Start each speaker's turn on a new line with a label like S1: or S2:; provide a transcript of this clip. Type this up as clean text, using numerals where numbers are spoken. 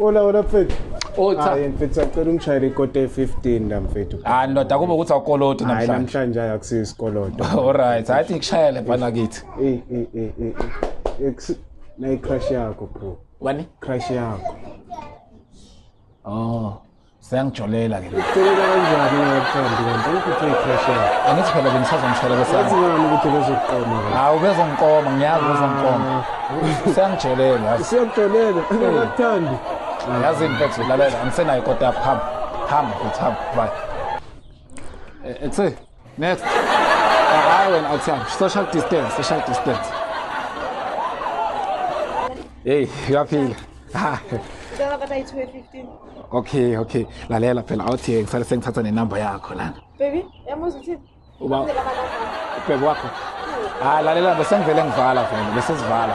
S1: Ola mfethu.
S2: Otha.
S1: Hayi mfethu sacela ungishayele ikota e15 la mfethu.
S2: Ndoda kube ukuthi awukoloti
S1: Hayi
S2: namhlanje.
S1: namhlanje akusiyo isikoloto.
S2: Alright, hayi ngikushayele bana kithi.
S1: Na crash yakho bro.
S2: Wani?
S1: Crash yakho.
S2: Oh. Sengijolela ke.
S1: Ucela kanjani ngakuthandi kanti ukuthi crash yakho.
S2: Angithi phela bengisazongishayela
S1: Yazi
S2: besana.
S1: ngani ukuthi bezokuqoma.
S2: Hawu bezongiqoma, ngiyazi bezongiqoma. Sengijolela.
S1: Siyakujolela, ngakuthandi.
S2: Yazi mfethu lalela angisenayo ikota hamba. Hamba futhi hamba. Bye. Ethe next. Hayi wena awuthanda. Social distance. Hey, uyaphila.
S3: Ngicela bata yi 215.
S2: Okay. Lalela phela awuthi ngisale sengithatha nenamba yakho lana.
S3: Baby, yamuza uthini?
S2: Uba ubhebe wakho. Lalela bese ngivele ngivala vele, bese sivala.